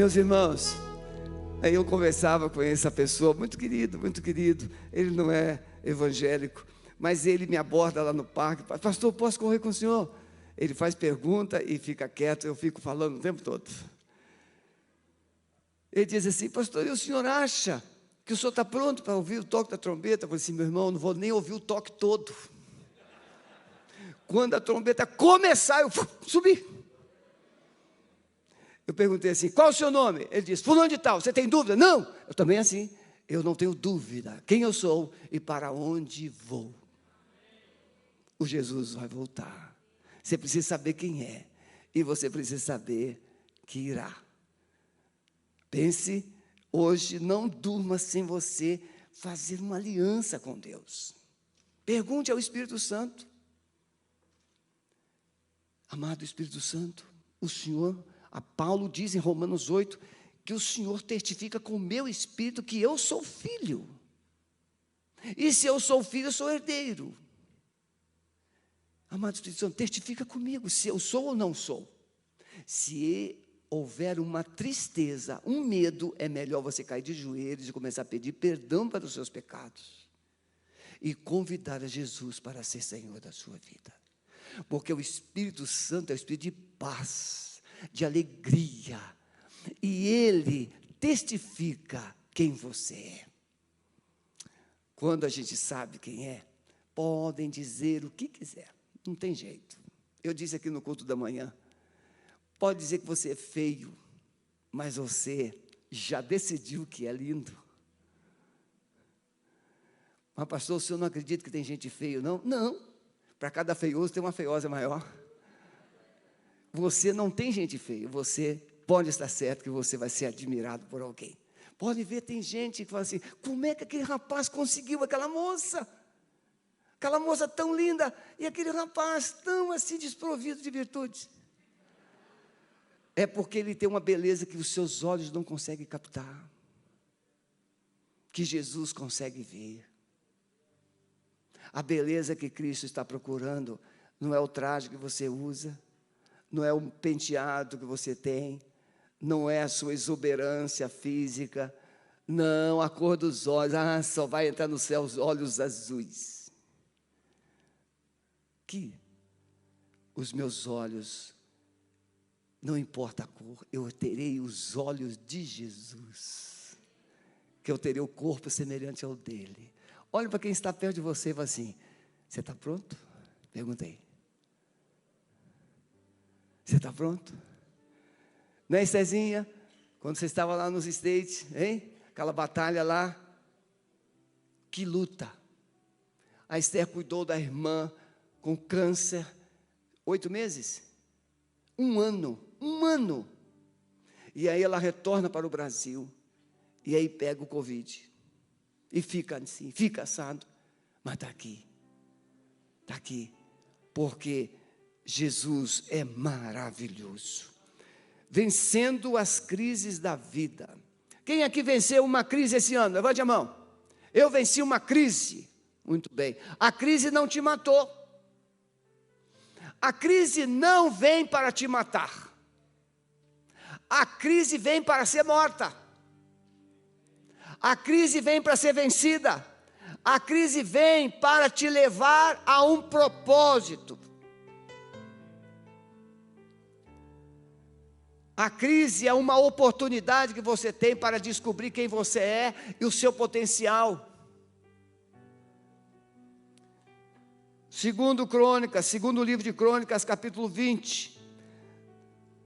Meus irmãos, aí eu conversava com essa pessoa, muito querido, ele não é evangélico, mas ele me aborda lá no parque: pastor, posso correr com o senhor? Ele faz pergunta e fica quieto, eu fico falando o tempo todo. Ele diz assim: pastor, e o senhor acha que o senhor está pronto para ouvir o toque da trombeta? Eu falei assim: meu irmão, não vou nem ouvir o toque todo. Quando a trombeta começar, eu subi. Eu perguntei assim: qual o seu nome? Ele disse: fulano de tal. Você tem dúvida? Não. Eu também assim, eu não tenho dúvida quem eu sou e para onde vou. O Jesus vai voltar. Você precisa saber quem é e você precisa saber que irá. Pense hoje, não durma sem você fazer uma aliança com Deus. Pergunte ao Espírito Santo: amado Espírito Santo, o Senhor, a Paulo diz em Romanos 8, que o Senhor testifica com o meu espírito que eu sou filho. E se eu sou filho, eu sou herdeiro. Amado Espírito Santo, testifica comigo se eu sou ou não sou. Se houver uma tristeza, um medo, é melhor você cair de joelhos e começar a pedir perdão para os seus pecados e convidar a Jesus para ser Senhor da sua vida. Porque o Espírito Santo é o Espírito de paz, de alegria, e Ele testifica quem você é. Quando a gente sabe quem é, podem dizer o que quiser, não tem jeito. Eu disse aqui no culto da manhã: pode dizer que você é feio, mas você já decidiu que é lindo. Mas pastor, o senhor não acredita que tem gente feia, não? Não. Para cada feioso tem uma feiosa maior. Você não tem gente feia, você pode estar certo que você vai ser admirado por alguém. Pode ver, tem gente que fala assim: como é que aquele rapaz conseguiu aquela moça tão linda, e aquele rapaz tão assim desprovido de virtudes? É porque ele tem uma beleza que os seus olhos não conseguem captar, que Jesus consegue ver. A beleza que Cristo está procurando não é o traje que você usa, não é o penteado que você tem, não é a sua exuberância física, não, a cor dos olhos. Só vai entrar no céu os olhos azuis. Que os meus olhos, não importa a cor, eu terei os olhos de Jesus, que eu terei o corpo semelhante ao dele. Olhe para quem está perto de você e fala assim: você está pronto? Perguntei. Você está pronto? Né, Cezinha? Quando você estava lá nos States, hein? Aquela batalha lá. Que luta. A Esther cuidou da irmã com câncer 8 meses? 1 ano. E aí ela retorna para o Brasil. E aí pega o Covid. E fica assim, fica assado. Mas está aqui, porque Jesus é maravilhoso, vencendo as crises da vida. Quem aqui venceu uma crise esse ano? Levante a mão. Eu venci uma crise. Muito bem. A crise não te matou. A crise não vem para te matar. A crise vem para ser morta. A crise vem para ser vencida. A crise vem para te levar a um propósito. A crise é uma oportunidade que você tem para descobrir quem você é e o seu potencial. Segundo livro de Crônicas, capítulo 20.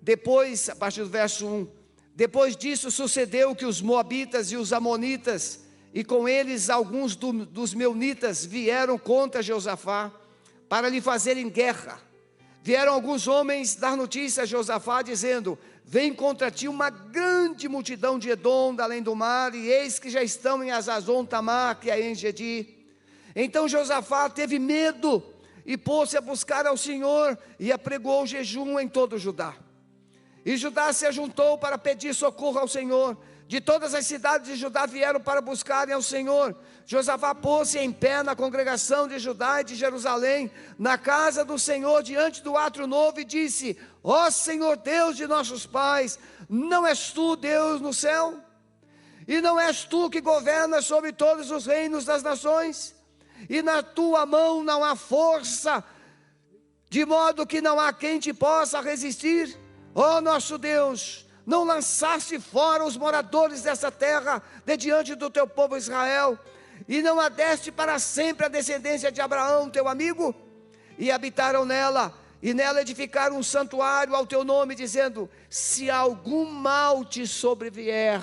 Depois, a partir do verso 1. Depois disso sucedeu que os moabitas e os amonitas, e com eles alguns dos meunitas, vieram contra Josafá para lhe fazerem guerra. Vieram alguns homens dar notícia a Josafá, dizendo: vem contra ti uma grande multidão de Edom, da além do mar, e eis que já estão em Azazon Tamar, que é em Gedi. Então Josafá teve medo e pôs-se a buscar ao Senhor e apregoou jejum em todo o Judá. E Judá se ajuntou para pedir socorro ao Senhor. De todas as cidades de Judá vieram para buscarem ao Senhor. Josafá pôs-se em pé na congregação de Judá e de Jerusalém, na casa do Senhor, diante do átrio novo, e disse: Ó Senhor Deus de nossos pais, não és tu Deus no céu? E não és tu que governas sobre todos os reinos das nações? E na tua mão não há força, de modo que não há quem te possa resistir? Ó nosso Deus, não lançaste fora os moradores dessa terra de diante do teu povo Israel, e não a deste para sempre a descendência de Abraão, teu amigo? E habitaram nela, e nela edificaram um santuário ao teu nome, dizendo: se algum mal te sobrevier,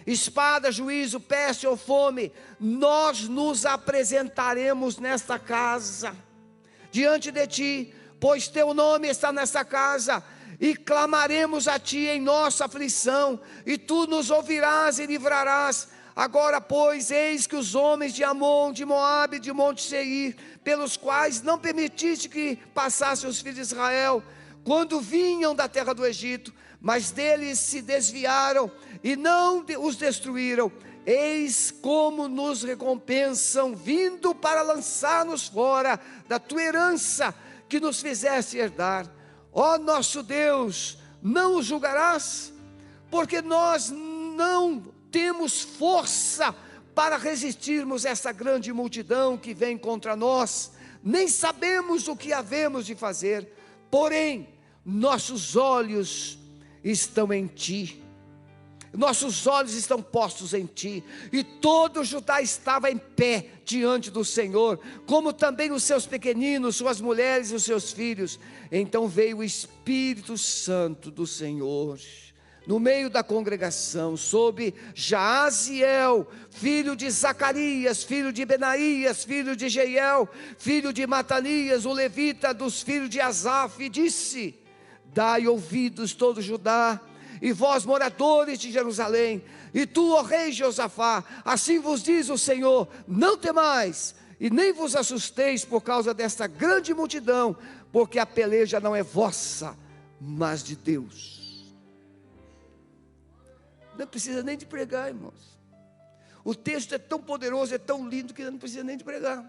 espada, juízo, peste ou fome, nós nos apresentaremos nesta casa diante de ti, pois teu nome está nesta casa, e clamaremos a ti em nossa aflição, e tu nos ouvirás e livrarás. Agora, pois, eis que os homens de Amon, de Moabe, de Monte Seir, pelos quais não permitiste que passassem os filhos de Israel, quando vinham da terra do Egito, mas deles se desviaram e não os destruíram, eis como nos recompensam, vindo para lançar-nos fora da tua herança que nos fizeste herdar. Ó nosso Deus, não os julgarás? Porque nós não temos força para resistirmos essa grande multidão que vem contra nós, nem sabemos o que havemos de fazer, porém, nossos olhos estão em ti, nossos olhos estão postos em ti. E todo Judá estava em pé diante do Senhor, como também os seus pequeninos, suas mulheres e os seus filhos. Então veio o Espírito Santo do Senhor no meio da congregação, sobre Jaaziel, filho de Zacarias, filho de Benaías, filho de Jeiel, filho de Matanias, o levita dos filhos de Asaf, e disse: dai ouvidos todo Judá, e vós moradores de Jerusalém, e tu, ó rei Josafá, assim vos diz o Senhor: não temais, e nem vos assusteis por causa desta grande multidão, porque a peleja não é vossa, mas de Deus. Não precisa nem de pregar, irmãos. O texto é tão poderoso, é tão lindo, que não precisa nem de pregar.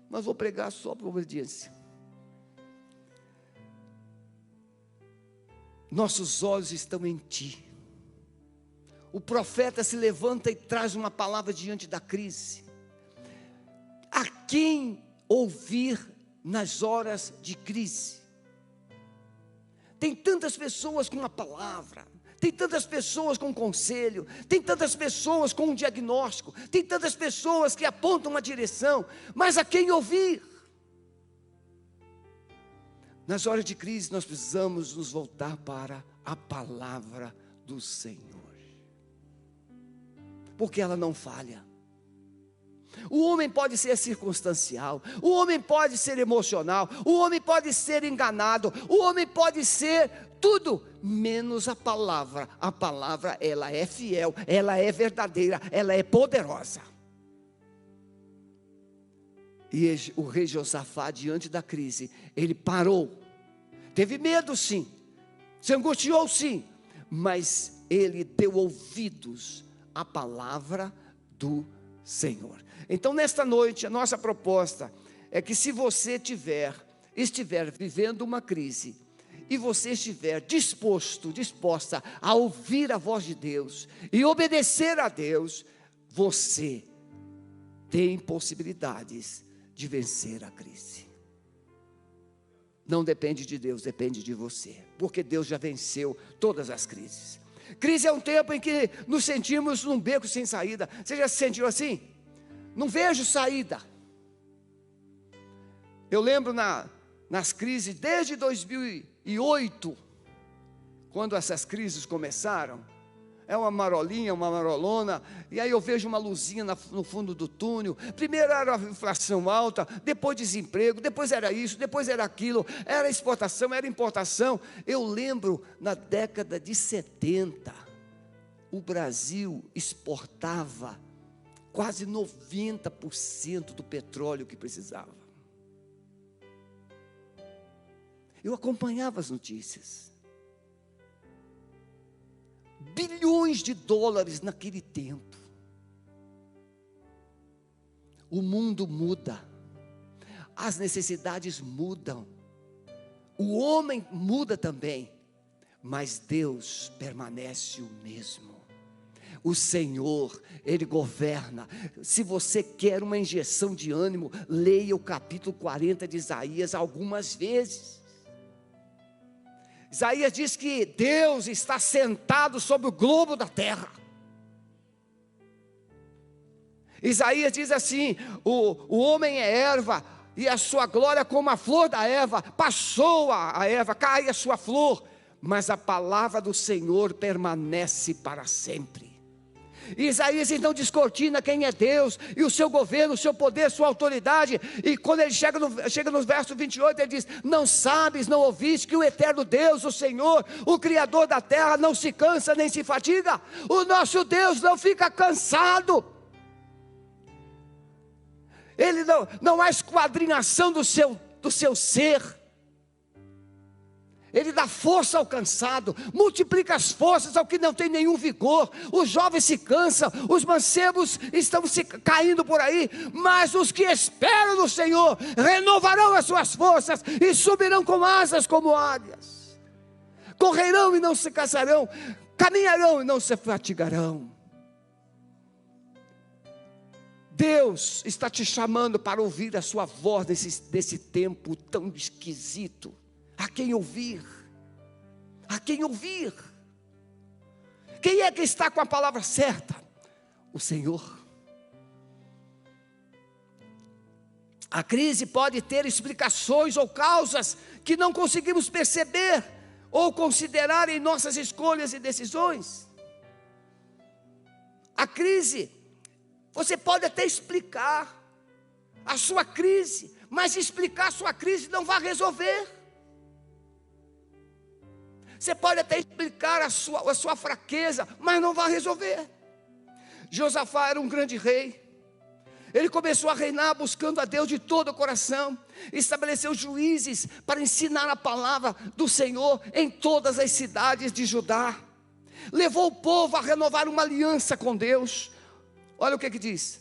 Mas vou pregar só por obediência. Nossos olhos estão em ti. O profeta se levanta e traz uma palavra diante da crise. A quem ouvir nas horas de crise? Tem tantas pessoas com uma palavra, tem tantas pessoas com conselho, tem tantas pessoas com um diagnóstico, tem tantas pessoas que apontam uma direção, mas a quem ouvir? Nas horas de crise nós precisamos nos voltar para a palavra do Senhor, porque ela não falha. O homem pode ser circunstancial, o homem pode ser emocional, o homem pode ser enganado, o homem pode ser tudo, menos a palavra. A palavra, ela é fiel, ela é verdadeira, ela é poderosa. E o rei Josafá, diante da crise, ele parou, teve medo sim, se angustiou sim, mas ele deu ouvidos à palavra do Senhor. Então nesta noite a nossa proposta é que, se você estiver vivendo uma crise, e você estiver disposta a ouvir a voz de Deus e obedecer a Deus, você tem possibilidades de vencer a crise. Não depende de Deus, depende de você, porque Deus já venceu todas as crises. Crise é um tempo em que nos sentimos num beco sem saída. Você já se sentiu assim? Não vejo saída. Eu lembro nas crises desde 2008, quando essas crises começaram. É uma marolinha, uma marolona, e aí eu vejo uma luzinha no fundo do túnel. Primeiro era a inflação alta, depois desemprego, depois era isso, depois era aquilo, era exportação, era importação. Eu lembro, na década de 70, o Brasil exportava quase 90% do petróleo que precisava. Eu acompanhava as notícias. Bilhões de dólares naquele tempo. O mundo muda, as necessidades mudam, O homem muda também, mas Deus permanece o mesmo. O Senhor, Ele governa. Se você quer uma injeção de ânimo, leia o capítulo 40 de Isaías algumas vezes. Isaías diz que Deus está sentado sobre o globo da terra. Isaías diz assim: o homem é erva, e a sua glória como a flor da erva. Passou a erva, cai a sua flor, mas a palavra do Senhor permanece para sempre. Isaías então descortina quem é Deus, e o seu governo, o seu poder, sua autoridade. E quando ele chega no verso 28, ele diz: não sabes, não ouviste que o eterno Deus, o Senhor, o Criador da terra, não se cansa nem se fatiga? O nosso Deus não fica cansado. Ele não há esquadrinhação do seu ser. Ele dá força ao cansado, multiplica as forças ao que não tem nenhum vigor. Os jovens se cansam, os mancebos estão se caindo por aí, mas os que esperam no Senhor renovarão as suas forças e subirão com asas como águias. Correrão e não se cansarão, caminharão e não se fatigarão. Deus está te chamando para ouvir a sua voz nesse tempo tão esquisito. A quem ouvir? A quem ouvir? Quem é que está com a palavra certa? O Senhor. A crise pode ter explicações ou causas que não conseguimos perceber ou considerar em nossas escolhas e decisões. A crise, você pode até explicar a sua crise, mas explicar a sua crise não vai resolver. Você pode até explicar a sua fraqueza, mas não vai resolver. Josafá era um grande rei. Ele começou a reinar buscando a Deus de todo o coração. Estabeleceu juízes para ensinar a palavra do Senhor em todas as cidades de Judá. Levou o povo a renovar uma aliança com Deus. Olha o que diz.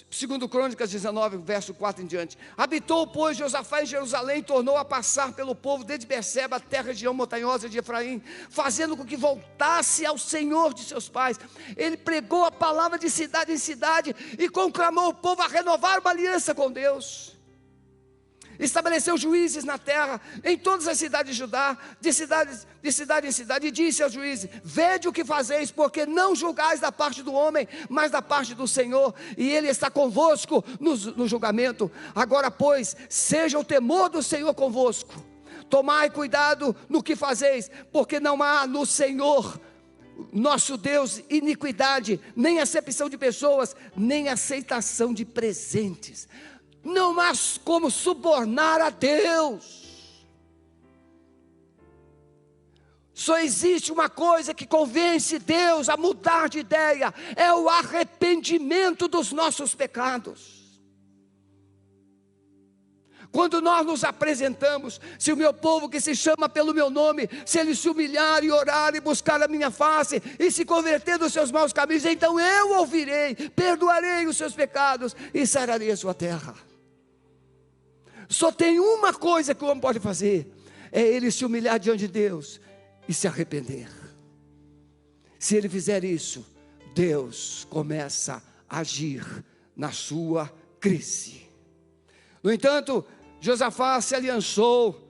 Segundo Crônicas 19, verso 4 em diante. Habitou, pois, Josafá em Jerusalém, e tornou a passar pelo povo desde Berseba até a região montanhosa de Efraim, fazendo com que voltasse ao Senhor de seus pais. Ele pregou a palavra de cidade em cidade e conclamou o povo a renovar uma aliança com Deus. Estabeleceu juízes na terra, em todas as cidades de Judá, de cidade em cidade, e disse aos juízes: vede o que fazeis, porque não julgais da parte do homem, mas da parte do Senhor, e Ele está convosco no julgamento. Agora, pois, seja o temor do Senhor convosco, tomai cuidado no que fazeis, porque não há no Senhor nosso Deus iniquidade, nem acepção de pessoas, nem aceitação de presentes. Não há como subornar a Deus. Só existe uma coisa que convence Deus a mudar de ideia: é o arrependimento dos nossos pecados. Quando nós nos apresentamos: se o meu povo que se chama pelo meu nome, se ele se humilhar e orar e buscar a minha face e se converter dos seus maus caminhos, então eu ouvirei, perdoarei os seus pecados e sararei a sua terra. Só tem uma coisa que o homem pode fazer: é ele se humilhar diante de Deus e se arrepender. Se ele fizer isso, Deus começa a agir na sua crise. No entanto, Josafá se aliançou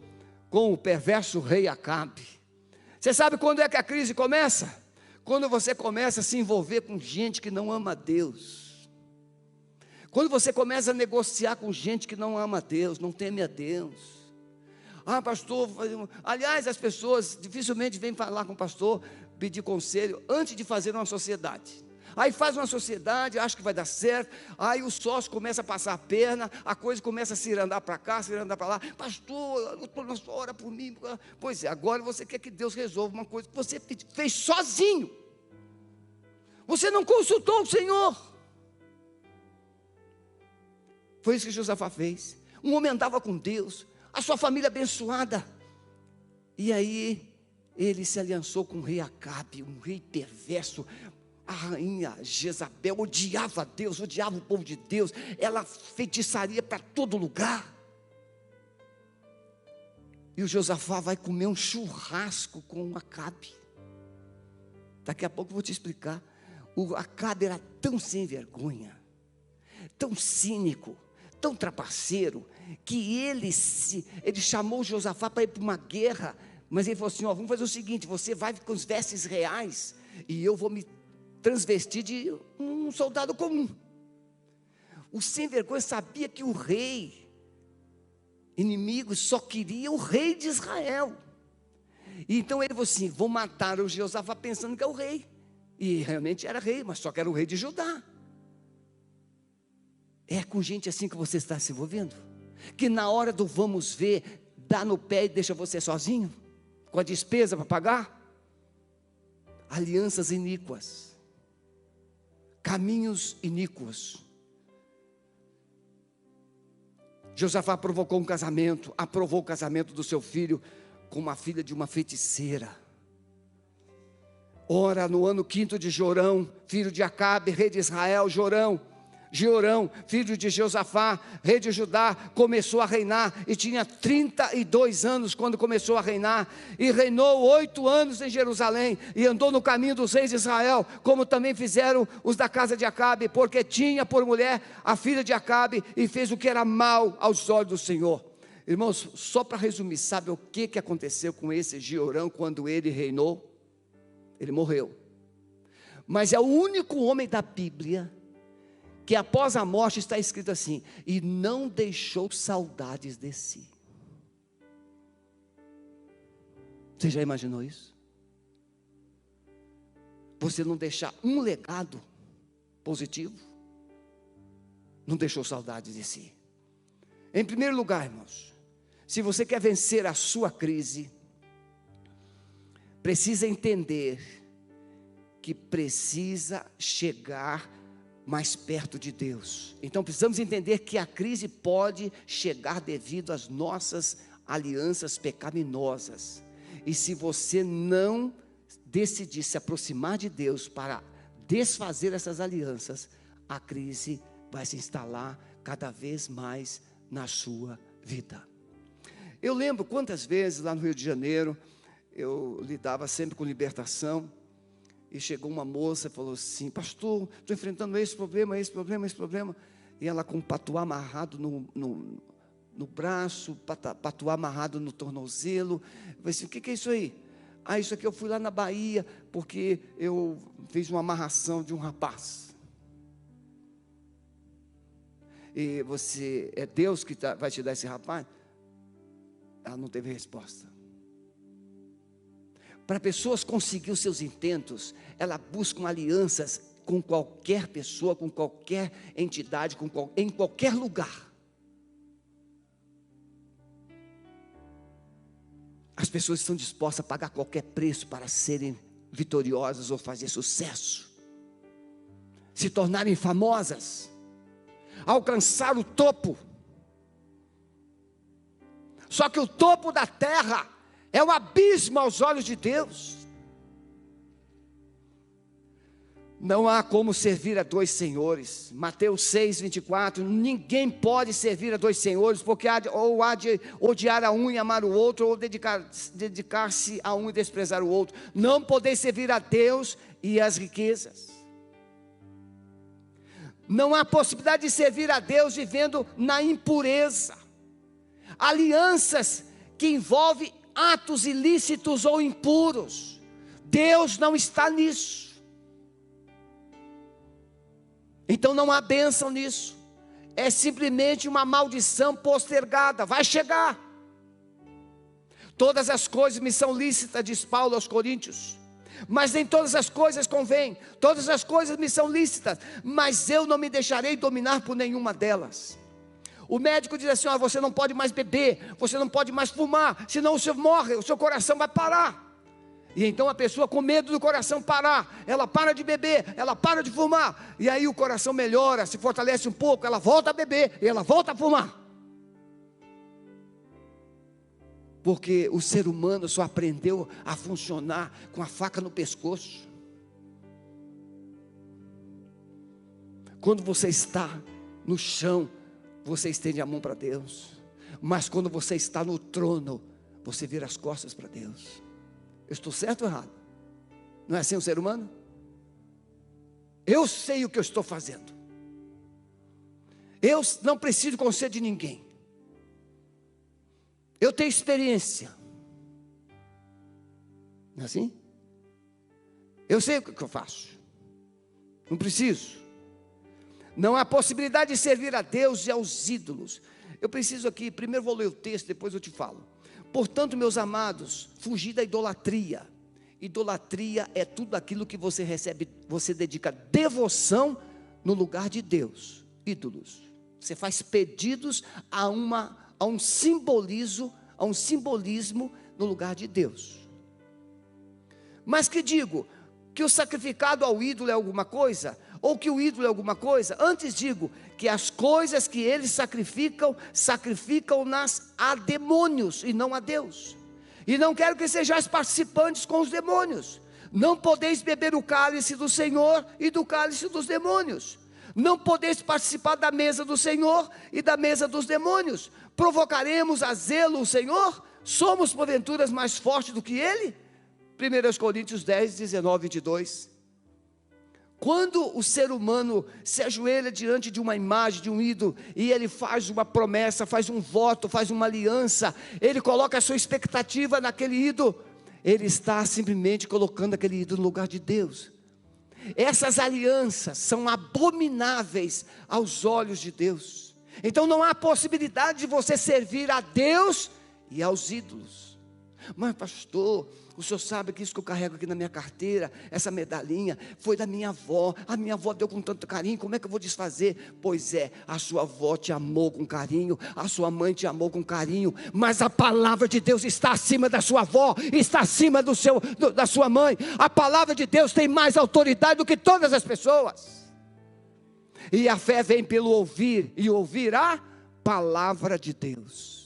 com o perverso rei Acabe. Você sabe quando é que a crise começa? Quando você começa a se envolver com gente que não ama a Deus. Quando você começa a negociar com gente que não ama a Deus, não teme a Deus. Ah, pastor, aliás, as pessoas dificilmente vêm falar com o pastor, pedir conselho, antes de fazer uma sociedade. Aí faz uma sociedade, acha que vai dar certo, aí o sócio começa a passar a perna, a coisa começa a se andar para cá, se andar para lá. Pastor, ora por mim. Pois é, agora você quer que Deus resolva uma coisa que você fez sozinho. Você não consultou o Senhor. Foi isso que Josafá fez. Um homem andava com Deus, a sua família abençoada. E aí ele se aliançou com o rei Acabe, um rei perverso. A rainha Jezabel odiava Deus, odiava o povo de Deus. Ela feitiçaria para todo lugar. E o Josafá vai comer um churrasco com o Acabe. Daqui a pouco eu vou te explicar. O Acabe era tão sem vergonha, tão cínico, tão trapaceiro, que ele chamou o Josafá para ir para uma guerra. Mas ele falou assim: vamos fazer o seguinte, você vai com as vestes reais e eu vou me transvestir de um soldado comum. O sem vergonha sabia que o rei inimigo só queria o rei de Israel. E então ele falou assim: vou matar o Josafá pensando que é o rei. E realmente era rei, mas só que era o rei de Judá. É com gente assim que você está se envolvendo? Que na hora do vamos ver, dá no pé e deixa você sozinho? Com a despesa para pagar? Alianças iníquas, caminhos iníquos. Josafá provocou um casamento, aprovou o casamento do seu filho com uma filha de uma feiticeira. Ora, no ano 5º de Jorão, filho de Acabe, rei de Israel, Jeorão, filho de Josafá, rei de Judá, começou a reinar, e tinha 32 anos quando começou a reinar, e reinou 8 anos em Jerusalém, e andou no caminho dos reis de Israel, como também fizeram os da casa de Acabe, porque tinha por mulher a filha de Acabe, e fez o que era mal aos olhos do Senhor. Irmãos, só para resumir, sabe o que aconteceu com esse Jeorão quando ele reinou? Ele morreu. Mas é o único homem da Bíblia que após a morte está escrito assim: e não deixou saudades de si. Você já imaginou isso? Você não deixar um legado positivo? Não deixou saudades de si. Em primeiro lugar, irmãos, se você quer vencer a sua crise, precisa entender que precisa chegar mais perto de Deus. Então precisamos entender que a crise pode chegar devido às nossas alianças pecaminosas. E se você não decidir se aproximar de Deus para desfazer essas alianças, a crise vai se instalar cada vez mais na sua vida. Eu lembro quantas vezes lá no Rio de Janeiro eu lidava sempre com libertação. E chegou uma moça e falou assim: pastor, estou enfrentando esse problema. E ela com um patuá amarrado no braço, patuá amarrado no tornozelo. Eu falei assim: o que é isso aí? Isso aqui eu fui lá na Bahia, porque eu fiz uma amarração de um rapaz. E você, é Deus que vai te dar esse rapaz? Ela não teve resposta. Para pessoas conseguir os seus intentos, ela busca alianças com qualquer pessoa, com qualquer entidade, em qualquer lugar. As pessoas estão dispostas a pagar qualquer preço para serem vitoriosas ou fazer sucesso, se tornarem famosas, alcançar o topo. Só que o topo da terra é um abismo aos olhos de Deus. Não há como servir a dois senhores. Mateus 6:24, ninguém pode servir a dois senhores, porque há de odiar a um e amar o outro, ou dedicar-se a um e desprezar o outro. Não podeis servir a Deus e as riquezas. Não há possibilidade de servir a Deus vivendo na impureza. Alianças que envolvem atos ilícitos ou impuros, Deus não está nisso. Então não há bênção nisso. É simplesmente uma maldição postergada. Vai chegar. Todas as coisas me são lícitas, diz Paulo aos Coríntios, mas nem todas as coisas convêm. Todas as coisas me são lícitas, mas eu não me deixarei dominar por nenhuma delas. O médico diz assim: você não pode mais beber, você não pode mais fumar, senão você morre, o seu coração vai parar. E então a pessoa, com medo do coração parar, ela para de beber, ela para de fumar, e aí o coração melhora, se fortalece um pouco, ela volta a beber, e ela volta a fumar. Porque o ser humano só aprendeu a funcionar com a faca no pescoço. Quando você está no chão, você estende a mão para Deus, mas quando você está no trono, você vira as costas para Deus. Eu estou certo ou errado? Não é assim o ser humano? Eu sei o que eu estou fazendo. Eu não preciso de conselho de ninguém. Eu tenho experiência. Não é assim? Eu sei o que eu faço. Não preciso. Não há possibilidade de servir a Deus e aos ídolos. Eu preciso aqui, primeiro vou ler o texto, depois eu te falo. Portanto, meus amados, fugir da idolatria. Idolatria é tudo aquilo que você recebe, você dedica devoção no lugar de Deus. Ídolos. Você faz pedidos a um simbolismo no lugar de Deus. Mas que digo, que o sacrificado ao ídolo é alguma coisa, ou que o ídolo é alguma coisa? Antes digo, que as coisas que eles sacrificam-nas a demônios, e não a Deus. E não quero que sejais participantes com os demônios. Não podeis beber o cálice do Senhor e do cálice dos demônios. Não podeis participar da mesa do Senhor e da mesa dos demônios. Provocaremos a zelo o Senhor? Somos porventura mais fortes do que Ele? 1 Coríntios 10, 19, 22. Quando o ser humano se ajoelha diante de uma imagem, de um ídolo, e ele faz uma promessa, faz um voto, faz uma aliança, ele coloca a sua expectativa naquele ídolo, ele está simplesmente colocando aquele ídolo no lugar de Deus. Essas alianças são abomináveis aos olhos de Deus. Então não há possibilidade de você servir a Deus e aos ídolos. Mas pastor, o senhor sabe que isso que eu carrego aqui na minha carteira, essa medalhinha, foi da minha avó. A minha avó deu com tanto carinho, como é que eu vou desfazer? Pois é, a sua avó te amou com carinho, a sua mãe te amou com carinho, mas a palavra de Deus está acima da sua avó, está acima da sua mãe. A palavra de Deus tem mais autoridade do que todas as pessoas. E a fé vem pelo ouvir, e ouvir a palavra de Deus.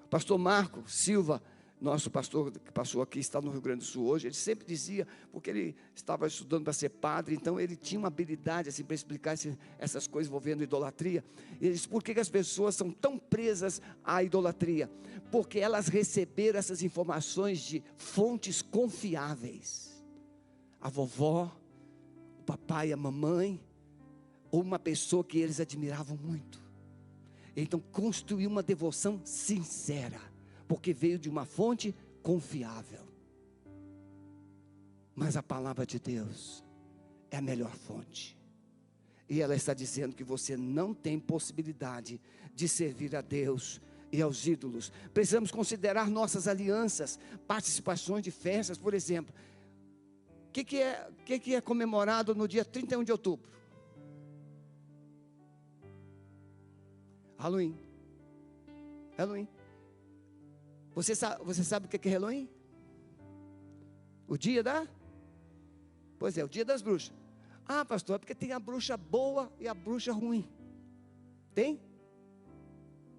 Pastor Marco Silva, nosso pastor que passou aqui, está no Rio Grande do Sul hoje, ele sempre dizia, porque ele estava estudando para ser padre, então ele tinha uma habilidade assim, para explicar essas coisas envolvendo idolatria. Ele disse, por que as pessoas são tão presas à idolatria? Porque elas receberam essas informações de fontes confiáveis. A vovó, o papai, a mamãe, ou uma pessoa que eles admiravam muito. Então construiu uma devoção sincera, porque veio de uma fonte confiável. Mas a palavra de Deus é a melhor fonte. E ela está dizendo que você não tem possibilidade de servir a Deus e aos ídolos. Precisamos considerar nossas alianças, participações de festas, por exemplo. O que é comemorado no dia 31 de outubro? Halloween. Halloween. Você sabe o que é Halloween? O dia da? Pois é, o dia das bruxas. Ah, pastor, é porque tem a bruxa boa e a bruxa ruim. Tem?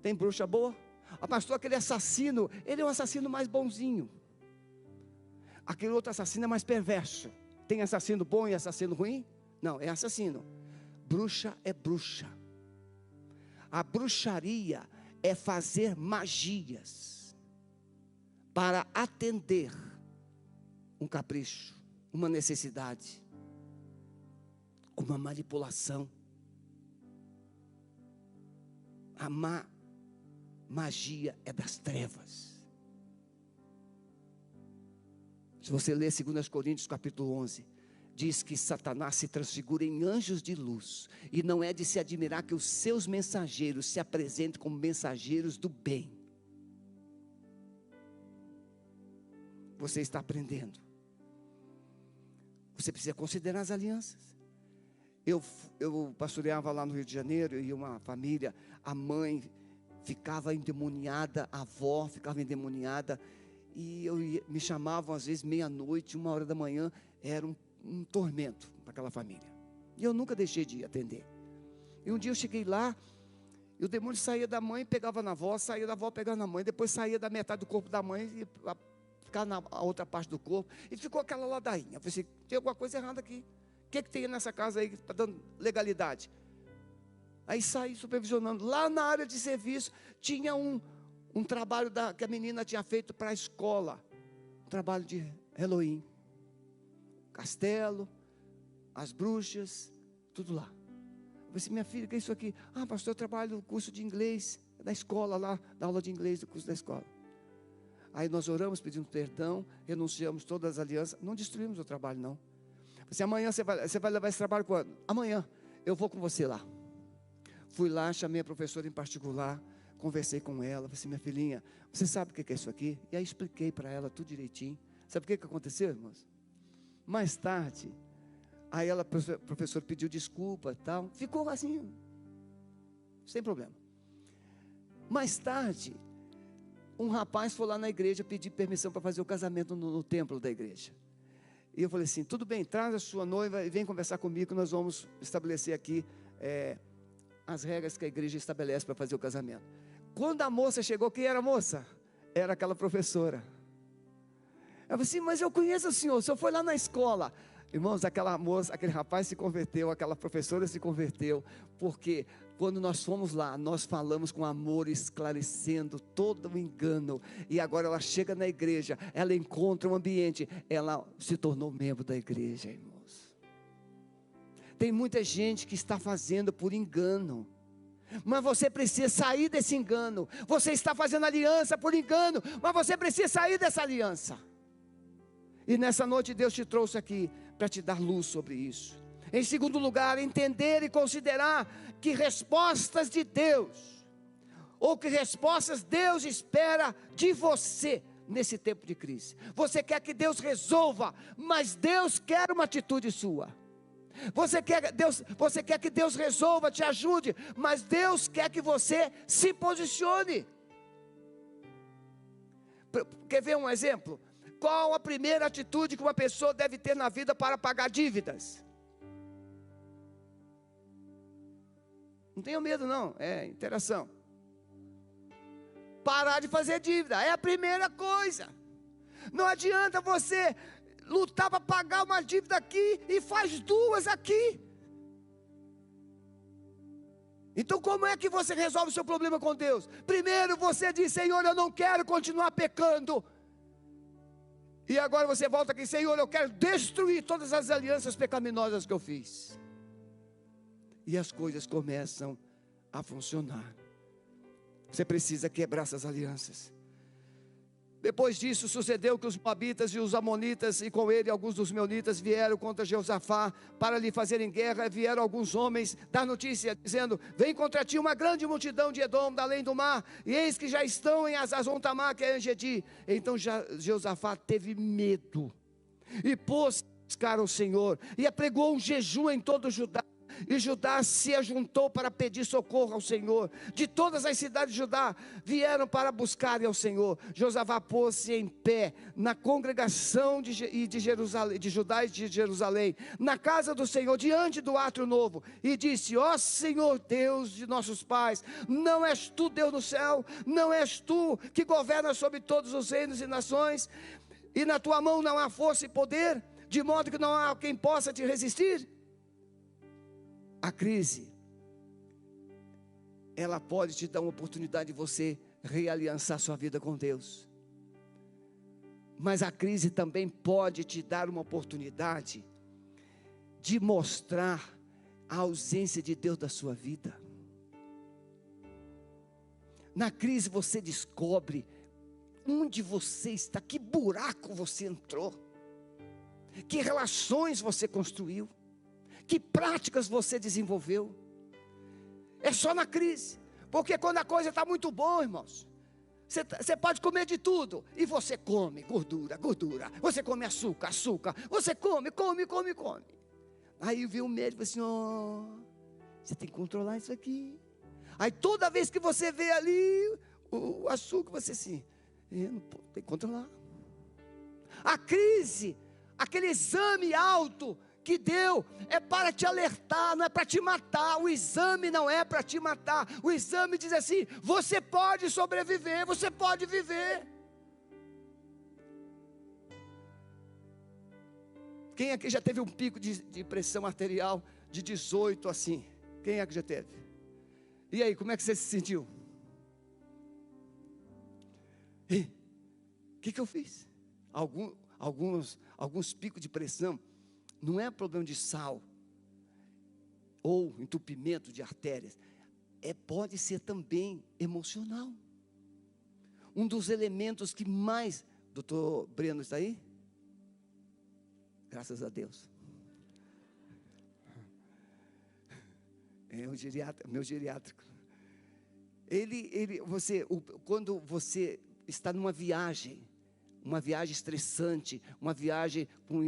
Tem bruxa boa? Ah, pastor, aquele assassino, ele é um assassino mais bonzinho. Aquele outro assassino é mais perverso. Tem assassino bom e assassino ruim? Não, é assassino. Bruxa é bruxa. A bruxaria é fazer magias para atender um capricho, uma necessidade, uma manipulação. A magia é das trevas. Se você ler 2 Coríntios capítulo 11, diz que Satanás se transfigura em anjos de luz, e não é de se admirar que os seus mensageiros se apresentem como mensageiros do bem. Você está aprendendo. Você precisa considerar as alianças. Eu pastoreava lá no Rio de Janeiro, e uma família, a mãe ficava endemoniada, a avó ficava endemoniada, e me chamavam às vezes meia-noite, 1h da manhã, era um tormento para aquela família. E eu nunca deixei de atender. E um dia eu cheguei lá, e o demônio saía da mãe, pegava na avó, saía da avó, pegava na mãe, depois saía da metade do corpo da mãe e ficava na outra parte do corpo, e ficou aquela ladainha. Eu falei assim, tem alguma coisa errada aqui. O que tem nessa casa aí que está dando legalidade? Aí saí supervisionando. Lá na área de serviço tinha um um trabalho que a menina tinha feito para a escola, um trabalho de Halloween, castelo, as bruxas, tudo lá. Eu falei assim, minha filha, o que é isso aqui? Ah, pastor, eu trabalho no curso de inglês, da escola lá, da aula de inglês do curso da escola. Aí nós oramos, pedimos perdão, renunciamos todas as alianças, não destruímos o trabalho não. Eu falei assim, amanhã você vai levar esse trabalho quando? Amanhã, eu vou com você lá. Fui lá, chamei a professora em particular, conversei com ela, falei assim, minha filhinha, você sabe o que é isso aqui? E aí expliquei para ela tudo direitinho. Sabe o que aconteceu, irmãos? Mais tarde, aí ela, o professor pediu desculpa e tal, ficou assim, sem problema. Mais tarde, um rapaz foi lá na igreja pedir permissão para fazer o casamento no templo da igreja. E eu falei assim, tudo bem, traz a sua noiva e vem conversar comigo, nós vamos estabelecer aqui as regras que a igreja estabelece para fazer o casamento. Quando a moça chegou, quem era a moça? Era aquela professora. Eu falei assim, mas eu conheço o senhor foi lá na escola. Irmãos, aquela moça, aquele rapaz se converteu, aquela professora se converteu, porque quando nós fomos lá, nós falamos com amor, esclarecendo todo o engano, e agora ela chega na igreja, ela encontra um ambiente, ela se tornou membro da igreja, irmãos. Tem muita gente que está fazendo por engano, mas você precisa sair desse engano. Você está fazendo aliança por engano, mas você precisa sair dessa aliança. E nessa noite Deus te trouxe aqui para te dar luz sobre isso. Em segundo lugar, entender e considerar que respostas de Deus, ou que respostas Deus espera de você nesse tempo de crise. Você quer que Deus resolva, mas Deus quer uma atitude sua. Você quer que Deus resolva, te ajude, mas Deus quer que você se posicione. Quer ver um exemplo? Qual a primeira atitude que uma pessoa deve ter na vida para pagar dívidas? Não tenha medo não, é interação. Parar de fazer dívida, é a primeira coisa. Não adianta você lutar para pagar uma dívida aqui e faz duas aqui. Então como é que você resolve o seu problema com Deus? Primeiro você diz, Senhor, eu não quero continuar pecando. E agora você volta aqui, Senhor, eu quero destruir todas as alianças pecaminosas que eu fiz. E as coisas começam a funcionar. Você precisa quebrar essas alianças. Depois disso sucedeu que os moabitas e os amonitas, e com ele alguns dos meunitas, vieram contra Jeosafá para lhe fazerem guerra. Vieram alguns homens dar notícia, dizendo, vem contra ti uma grande multidão de Edom, da além do mar, e eis que já estão em Azazon-Tamar, que é Engedi. Então Jeosafá teve medo, e pôs-se a buscar o Senhor, e apregou um jejum em todo Judá. E Judá se ajuntou para pedir socorro ao Senhor. De todas as cidades de Judá vieram para buscar ao Senhor. Josafá pôs-se em pé na congregação de Judá e de Jerusalém, na casa do Senhor, diante do átrio novo, e disse, ó Senhor Deus de nossos pais, não és tu Deus no céu? Não és tu que governas sobre todos os reinos e nações? E na tua mão não há força e poder, de modo que não há quem possa te resistir? A crise, ela pode te dar uma oportunidade de você realiançar sua vida com Deus. Mas a crise também pode te dar uma oportunidade de mostrar a ausência de Deus da sua vida. Na crise você descobre onde você está, que buraco você entrou, que relações você construiu, que práticas você desenvolveu. É só na crise. Porque quando a coisa está muito boa, irmãos, você pode comer de tudo, e você come gordura, você come açúcar, você come. Aí vem o médico e fala assim, você tem que controlar isso aqui. Aí toda vez que você vê ali o açúcar, você assim, não, tem que controlar. A crise, aquele exame alto que deu, é para te alertar, não é para te matar. O exame não é para te matar. O exame diz assim, você pode sobreviver, você pode viver. Quem aqui já teve um pico de pressão arterial de 18 assim? Quem é que já teve? E aí, como é que você se sentiu? O que eu fiz? Alguns picos de pressão, não é problema de sal, ou entupimento de artérias, pode ser também emocional. Um dos elementos que mais, doutor Breno está aí? Graças a Deus. É o geriatra, meu geriátrico. Quando você está numa viagem estressante, uma viagem com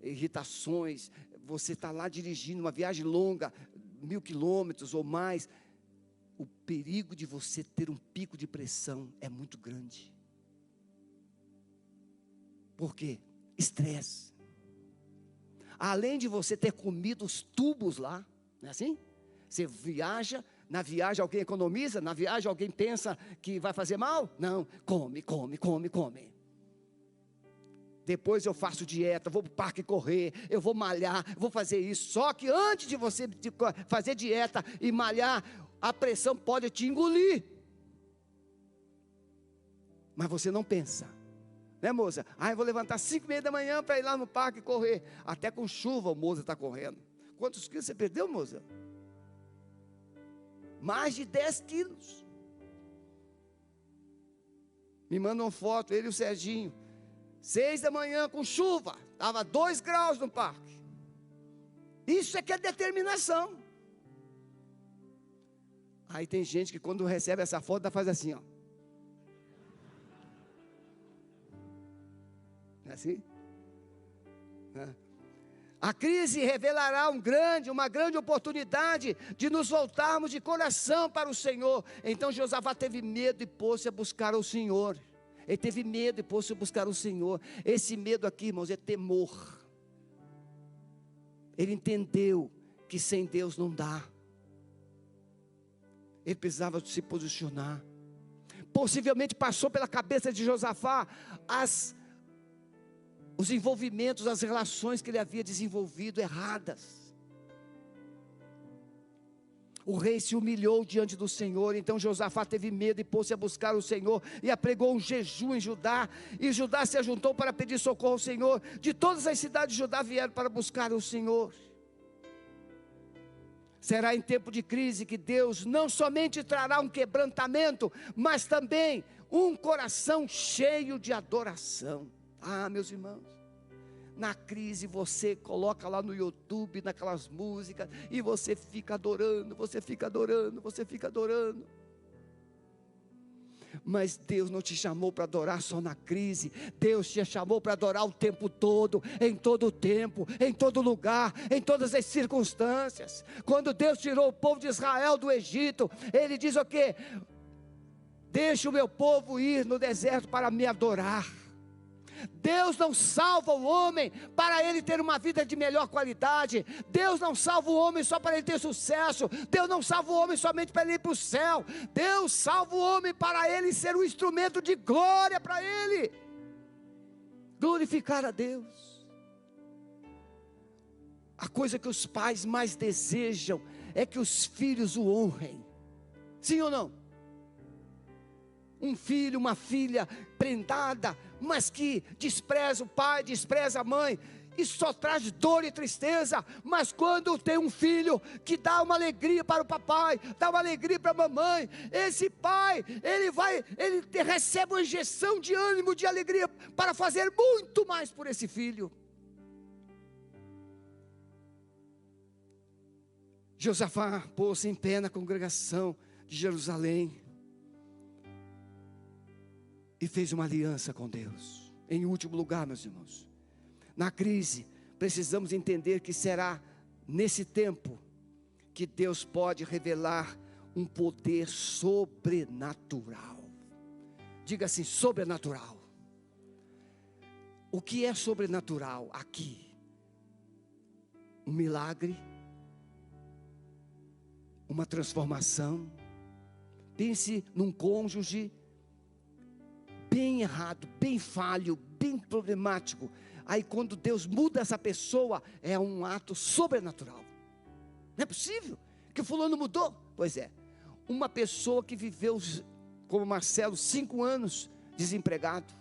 irritações, você está lá dirigindo, uma viagem longa, 1000 quilômetros ou mais, o perigo de você ter um pico de pressão é muito grande. Por quê? Estresse. Além de você ter comido os tubos lá, não é assim? Você viaja, na viagem alguém economiza, na viagem alguém pensa que vai fazer mal? Não, come. Depois eu faço dieta, vou para o parque correr, eu vou malhar, vou fazer isso. Só que antes de você fazer dieta e malhar, a pressão pode te engolir. Mas você não pensa, né, moça? Eu vou levantar 5:30 da manhã para ir lá no parque correr. Até com chuva o moça está correndo. Quantos quilos você perdeu, moça? Mais de 10 quilos. Me mandam foto, ele e o Serginho. 6 da manhã com chuva, estava 2 graus no parque. Isso é que é determinação. Aí tem gente que quando recebe essa foto, faz assim, ó. Não é assim? A crise revelará uma grande oportunidade de nos voltarmos de coração para o Senhor. Então Josafá teve medo e pôs-se a buscar o Senhor. Ele teve medo e pôs-se a buscar o Senhor. Esse medo aqui, irmãos, é temor. Ele entendeu que sem Deus não dá. Ele precisava se posicionar. Possivelmente passou pela cabeça de Josafá os envolvimentos, as relações que ele havia desenvolvido erradas. O rei se humilhou diante do Senhor. Então Josafá teve medo e pôs-se a buscar o Senhor, e apregou um jejum em Judá, e Judá se ajuntou para pedir socorro ao Senhor. De todas as cidades de Judá vieram para buscar o Senhor. Será em tempo de crise que Deus não somente trará um quebrantamento, mas também um coração cheio de adoração. Meus irmãos, na crise você coloca lá no YouTube, naquelas músicas, e você fica adorando. Mas Deus não te chamou para adorar só na crise. Deus te chamou para adorar o tempo todo, em todo o tempo, em todo lugar, em todas as circunstâncias. Quando Deus tirou o povo de Israel do Egito, Ele diz o quê? Deixa o meu povo ir no deserto para me adorar. Deus não salva o homem para ele ter uma vida de melhor qualidade. Deus não salva o homem só para ele ter sucesso. Deus não salva o homem somente para ele ir para o céu. Deus salva o homem para ele ser um instrumento de glória para ele. Glorificar a Deus. A coisa que os pais mais desejam é que os filhos o honrem. Sim ou não? Um filho, uma filha prendada, mas que despreza o pai, despreza a mãe, isso só traz dor e tristeza. Mas quando tem um filho que dá uma alegria para o papai, dá uma alegria para a mamãe, esse pai, ele recebe uma injeção de ânimo, de alegria, para fazer muito mais por esse filho. Josafá pôs-se em pé na congregação de Jerusalém e fez uma aliança com Deus. Em último lugar, meus irmãos, na crise, precisamos entender que será nesse tempo que Deus pode revelar um poder sobrenatural. Diga assim, sobrenatural. O que é sobrenatural aqui? Um milagre, uma transformação. Pense num cônjuge bem errado, bem falho, bem problemático. Aí quando Deus muda essa pessoa, é um ato sobrenatural. Não é possível que o fulano mudou. Pois é, uma pessoa que viveu como Marcelo 5 anos desempregado.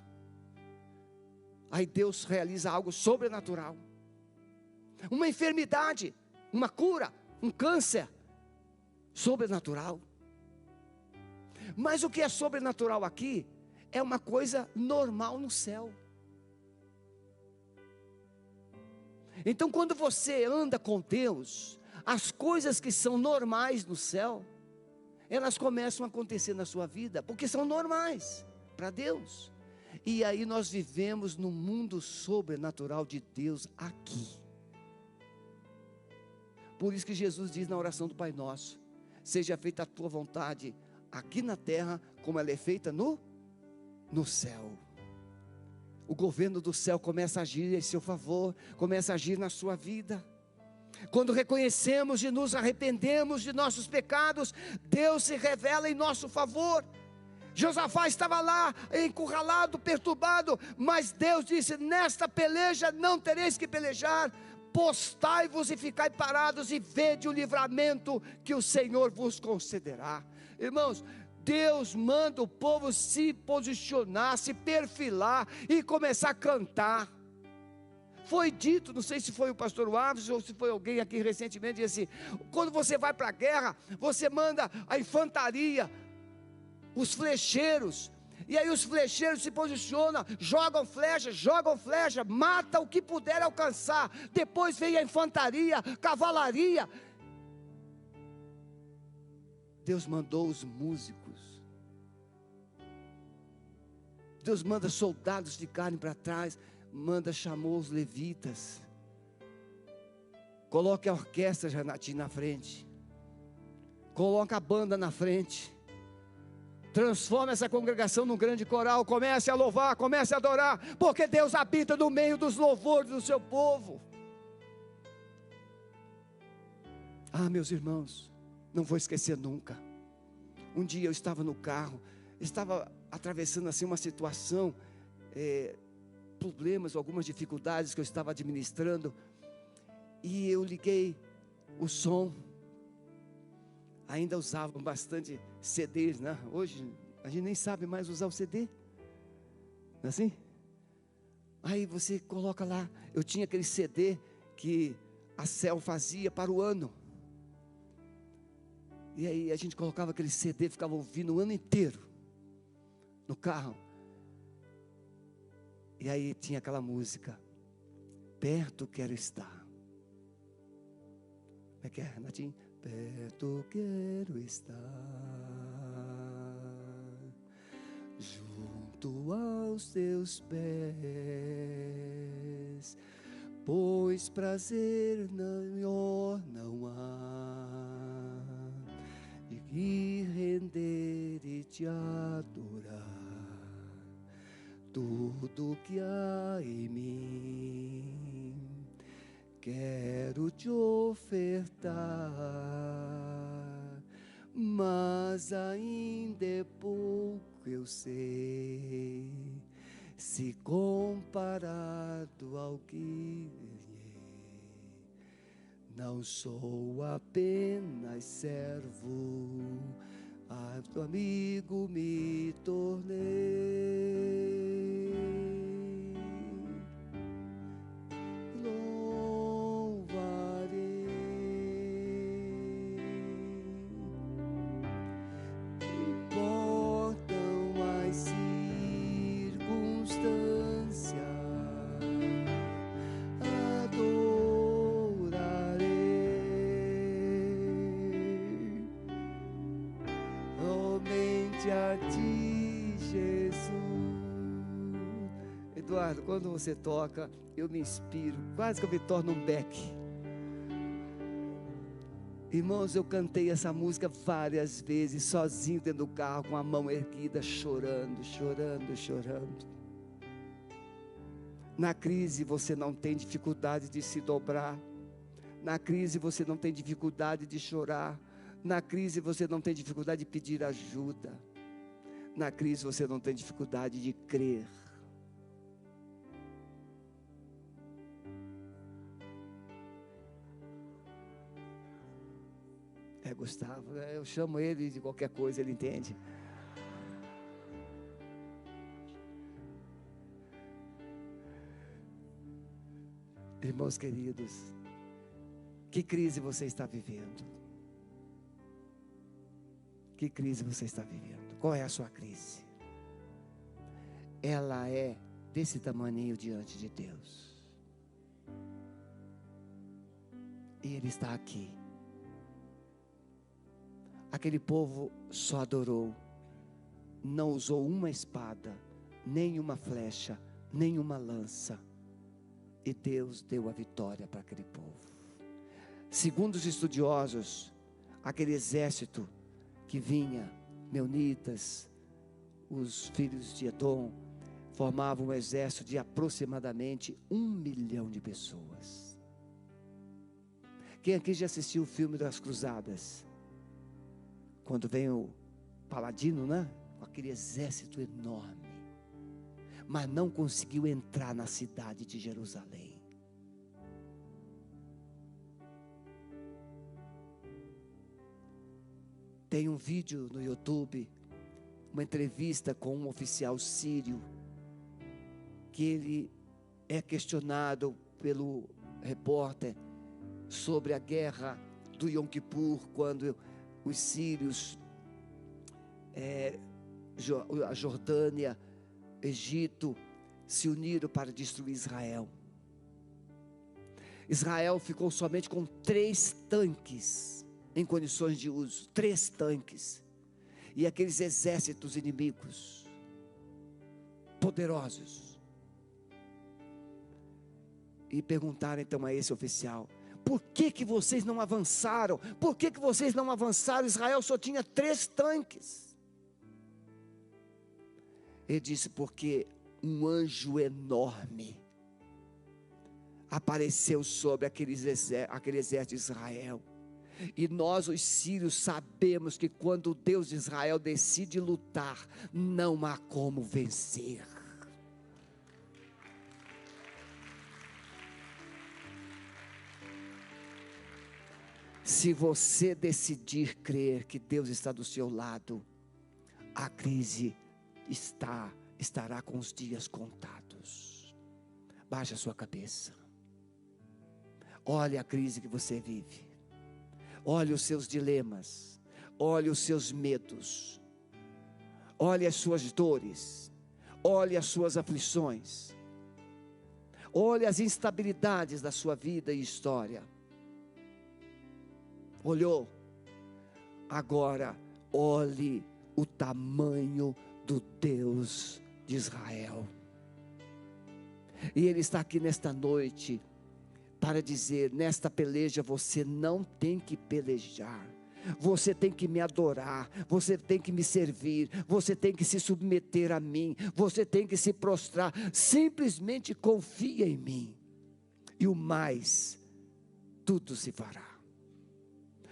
Aí Deus realiza algo sobrenatural. Uma enfermidade, uma cura, um câncer, sobrenatural. Mas o que é sobrenatural aqui é uma coisa normal no céu. Então, quando você anda com Deus, as coisas que são normais no céu, elas começam a acontecer na sua vida, porque são normais para Deus. E aí nós vivemos no mundo sobrenatural de Deus aqui. Por isso que Jesus diz na oração do Pai Nosso: seja feita a tua vontade aqui na terra, como ela é feita no céu. O governo do céu começa a agir em seu favor, começa a agir na sua vida. Quando reconhecemos e nos arrependemos de nossos pecados, Deus se revela em nosso favor. Josafá estava lá, encurralado, perturbado, mas Deus disse: nesta peleja não tereis que pelejar, postai-vos e ficai parados e vede o livramento que o Senhor vos concederá. Irmãos, Deus manda o povo se posicionar, se perfilar e começar a cantar. Foi dito, não sei se foi o pastor Alves ou se foi alguém aqui recentemente, disse assim: quando você vai para a guerra, você manda a infantaria, os flecheiros, e aí os flecheiros se posicionam, jogam flecha, mata o que puder alcançar. Depois vem a infantaria, cavalaria. Deus mandou os músicos, Deus manda soldados ficarem para trás, chamou os levitas. Coloque a orquestra, Renatinho, na frente, coloca a banda na frente, transforma essa congregação num grande coral, comece a louvar, comece a adorar, porque Deus habita no meio dos louvores do seu povo. Ah, meus irmãos, não vou esquecer nunca. Um dia eu estava no carro, estava atravessando assim uma situação, problemas, algumas dificuldades que eu estava administrando, e eu liguei o som. Ainda usavam bastante CDs, né? Hoje a gente nem sabe mais usar o CD, não é assim? Aí você coloca lá, eu tinha aquele CD que a Cel fazia para o ano, e aí a gente colocava aquele CD, ficava ouvindo o ano inteiro no carro. E aí tinha aquela música: perto quero estar. Como é que é, Renatinho? Perto quero estar, junto aos teus pés, pois prazer maior não há, de que render e te adorar. Tudo que há em mim quero te ofertar, mas ainda é pouco, eu sei, se comparado ao que ganhei. Não sou apenas servo, teu amigo me tornei. Eduardo, quando você toca, eu me inspiro, quase que eu me torno um Beck. Irmãos, eu cantei essa música várias vezes, sozinho dentro do carro, com a mão erguida, chorando. Na crise você não tem dificuldade de se dobrar, na crise você não tem dificuldade de chorar, na crise você não tem dificuldade de pedir ajuda, na crise você não tem dificuldade de crer. Gustavo, eu chamo ele de qualquer coisa, ele entende. irmãos queridos, que crise você está vivendo? Que crise você está vivendo? Qual é a sua crise? Ela é desse tamanho diante de Deus. E Ele está aqui. Aquele povo só adorou, não usou uma espada, nem uma flecha, nem uma lança. E Deus deu a vitória para aquele povo. Segundo os estudiosos, aquele exército que vinha, Meunitas, os filhos de Edom, formavam um exército de aproximadamente 1 milhão de pessoas. Quem aqui já assistiu o filme das Cruzadas? Quando vem o Paladino, né? Com aquele exército enorme, mas não conseguiu entrar na cidade de Jerusalém. Tem um vídeo no YouTube, uma entrevista com um oficial sírio, que ele é questionado pelo repórter sobre a guerra do Yom Kippur, quando os sírios, a Jordânia, Egito, se uniram para destruir Israel. Israel ficou somente com 3 tanques em condições de uso, 3 tanques, e aqueles exércitos inimigos, poderosos, e perguntaram então a esse oficial: por que vocês não avançaram? Por que vocês não avançaram? Israel só tinha 3 tanques. Ele disse: porque um anjo enorme apareceu sobre aquele exército de Israel. E nós, os sírios, sabemos que quando o Deus de Israel decide lutar, não há como vencer. Se você decidir crer que Deus está do seu lado, a crise estará com os dias contados. Baixe a sua cabeça. Olhe a crise que você vive. Olhe os seus dilemas. Olhe os seus medos. Olhe as suas dores. Olhe as suas aflições. Olhe as instabilidades da sua vida e história. Olhou? Agora olhe o tamanho do Deus de Israel. E Ele está aqui nesta noite para dizer: nesta peleja você não tem que pelejar, você tem que me adorar, você tem que me servir, você tem que se submeter a mim, você tem que se prostrar. Simplesmente confia em mim, e o mais, tudo se fará.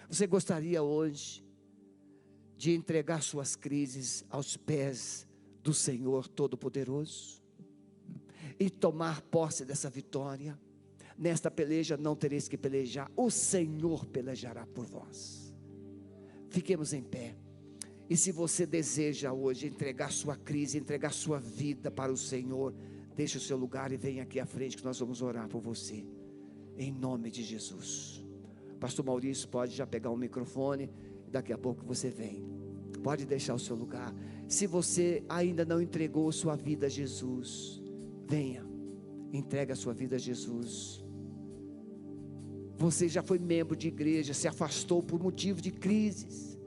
Você gostaria hoje de entregar suas crises aos pés do Senhor Todo-Poderoso e tomar posse dessa vitória? Nesta peleja não tereis que pelejar, o Senhor pelejará por vós. Fiquemos em pé. E se você deseja hoje entregar sua crise, entregar sua vida para o Senhor, deixe o seu lugar e venha aqui à frente que nós vamos orar por você, em nome de Jesus. Pastor Maurício pode já pegar o microfone, daqui a pouco você vem. Pode deixar o seu lugar. Se você ainda não entregou sua vida a Jesus, venha, entregue a sua vida a Jesus. Você já foi membro de igreja, se afastou por motivo de crises.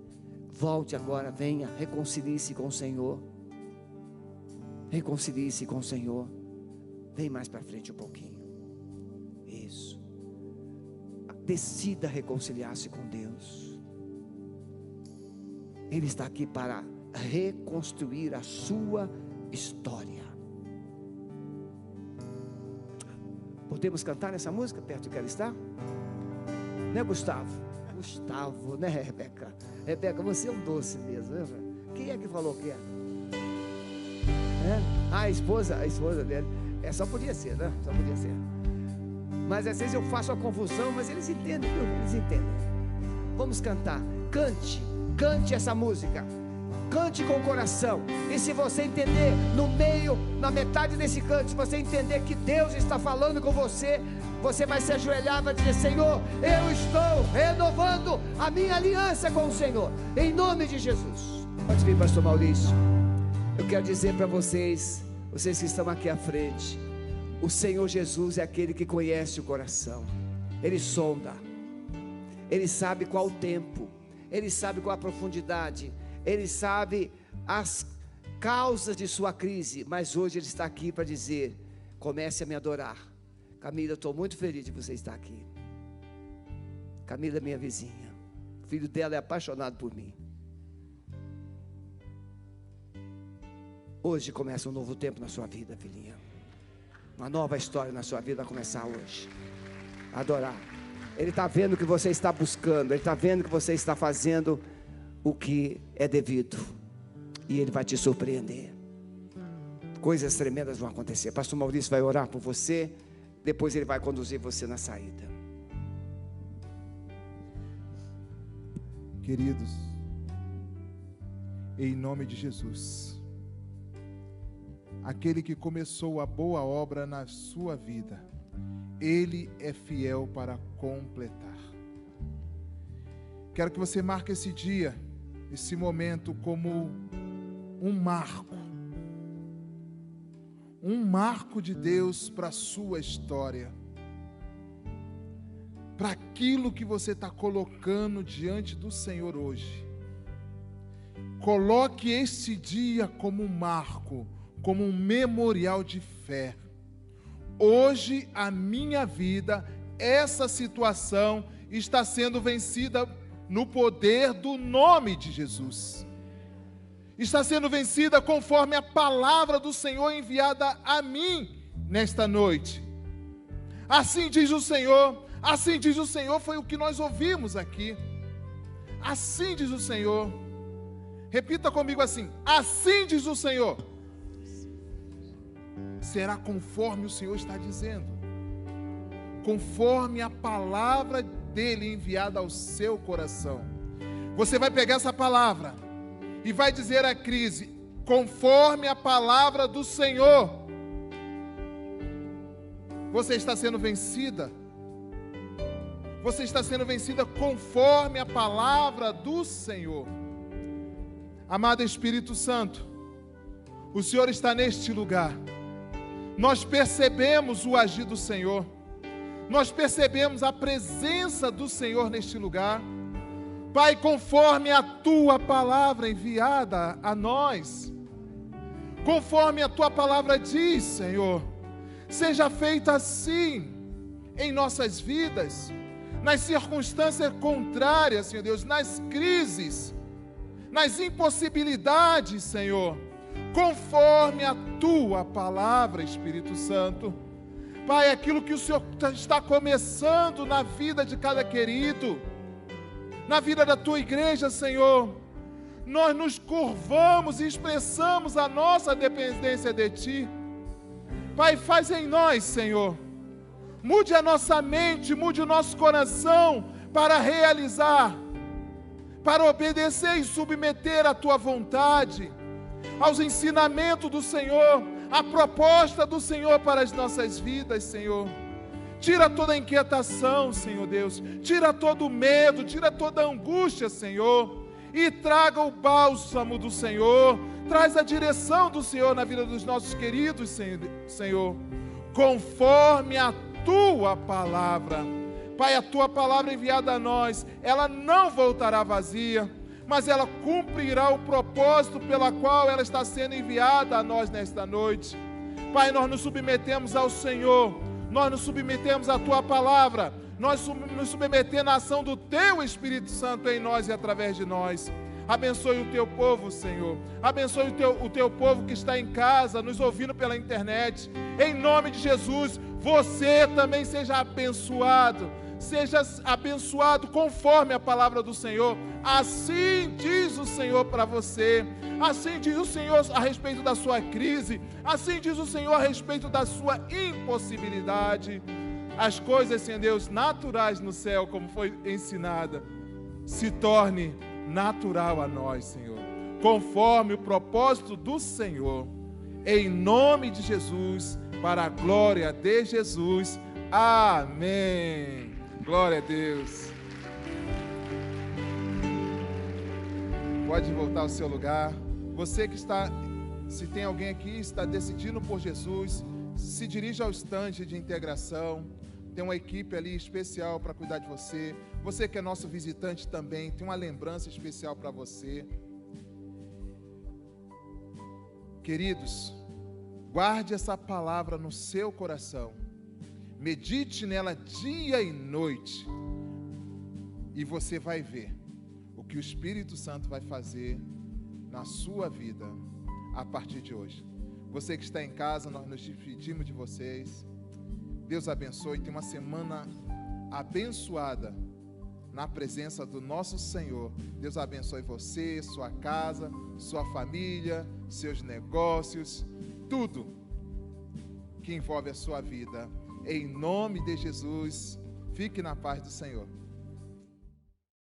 Volte agora, venha, reconcilie-se com o Senhor. Reconcilie-se com o Senhor. Vem mais para frente um pouquinho. Isso. Decida reconciliar-se com Deus. Ele está aqui para reconstruir a sua história. Podemos cantar essa música perto de que ela está? Né, Gustavo? Gustavo, né, Rebeca? Rebeca, você é um doce mesmo, né? Quem é que falou que é? A esposa dele. Só podia ser, né? Só podia ser. Mas às vezes eu faço a confusão, mas eles entendem, viu? Eles entendem. Vamos cantar. Cante essa música. Cante com o coração. E se você entender no meio, na metade desse canto, se você entender que Deus está falando com você, você vai se ajoelhar e vai dizer: Senhor, eu estou renovando a minha aliança com o Senhor, em nome de Jesus. Pode vir, pastor Maurício. Eu quero dizer para vocês que estão aqui à frente, o Senhor Jesus é aquele que conhece o coração. Ele sonda, Ele sabe qual o tempo, Ele sabe qual a profundidade, Ele sabe as causas de sua crise. Mas hoje Ele está aqui para dizer: comece a me adorar. Camila, eu estou muito feliz de você estar aqui. Camila é minha vizinha, o filho dela é apaixonado por mim. Hoje começa um novo tempo na sua vida, filhinha. Uma nova história na sua vida vai começar hoje. Adorar. Ele está vendo que você está buscando, Ele está vendo que você está fazendo o que é devido, e Ele vai te surpreender. Coisas tremendas vão acontecer. Pastor Maurício vai orar por você, depois ele vai conduzir você na saída. Queridos, em nome de Jesus, aquele que começou a boa obra na sua vida, Ele é fiel para completar. Quero que você marque esse dia, esse momento, como um marco de Deus para a sua história, para aquilo que você está colocando diante do Senhor hoje. Coloque esse dia como um marco, como um memorial de fé. Hoje a minha vida, essa situação está sendo vencida no poder do nome de Jesus. Está sendo vencida conforme a palavra do Senhor enviada a mim nesta noite. Assim diz o Senhor, assim diz o Senhor, foi o que nós ouvimos aqui. Assim diz o Senhor. Repita comigo assim: assim diz o Senhor. Será conforme o Senhor está dizendo, conforme a palavra dele enviada ao seu coração. Você vai pegar essa palavra e vai dizer à crise: conforme a palavra do Senhor. Você está sendo vencida. Você está sendo vencida conforme a palavra do Senhor. Amado Espírito Santo, o Senhor está neste lugar. Nós percebemos o agir do Senhor. Nós percebemos a presença do Senhor neste lugar. Pai, conforme a Tua palavra enviada a nós, conforme a Tua palavra diz, Senhor, seja feita assim em nossas vidas, nas circunstâncias contrárias, Senhor Deus, nas crises, nas impossibilidades, Senhor, conforme a Tua palavra, Espírito Santo. Pai, aquilo que o Senhor está começando na vida de cada querido, na vida da Tua igreja, Senhor, nós nos curvamos e expressamos a nossa dependência de Ti. Pai, faz em nós, Senhor, mude a nossa mente, mude o nosso coração para realizar, para obedecer e submeter a Tua vontade, aos ensinamentos do Senhor, à proposta do Senhor para as nossas vidas, Senhor. Tira toda a inquietação, Senhor Deus, tira todo o medo, tira toda a angústia, Senhor, e traga o bálsamo do Senhor, traz a direção do Senhor na vida dos nossos queridos, Senhor, conforme a Tua palavra. Pai, a Tua palavra enviada a nós, ela não voltará vazia, mas ela cumprirá o propósito pela qual ela está sendo enviada a nós nesta noite. Pai, nós nos submetemos ao Senhor, nós nos submetemos à Tua palavra, nós nos submetemos à ação do Teu Espírito Santo em nós e através de nós. Abençoe o Teu povo, Senhor. Abençoe o teu povo que está em casa, nos ouvindo pela internet. Em nome de Jesus, você também seja abençoado. Seja abençoado conforme a palavra do Senhor. Assim diz o Senhor para você. Assim diz o Senhor a respeito da sua crise. Assim diz o Senhor a respeito da sua impossibilidade. As coisas, Senhor Deus, naturais no céu, como foi ensinada, se torne natural a nós, Senhor, conforme o propósito do Senhor. Em nome de Jesus, para a glória de Jesus. Amém. Glória a Deus. Pode voltar ao seu lugar. Você que está, se tem alguém aqui que está decidindo por Jesus, se dirija ao estande de integração. Tem uma equipe ali especial para cuidar de você. Você que é nosso visitante também, tem uma lembrança especial para você. Queridos, guarde essa palavra no seu coração. Medite nela dia e noite. E você vai ver o que o Espírito Santo vai fazer na sua vida a partir de hoje. Você que está em casa, nós nos despedimos de vocês. Deus abençoe. Tem uma semana abençoada na presença do nosso Senhor. Deus abençoe você, sua casa, sua família, seus negócios, tudo que envolve a sua vida. Em nome de Jesus, fique na paz do Senhor.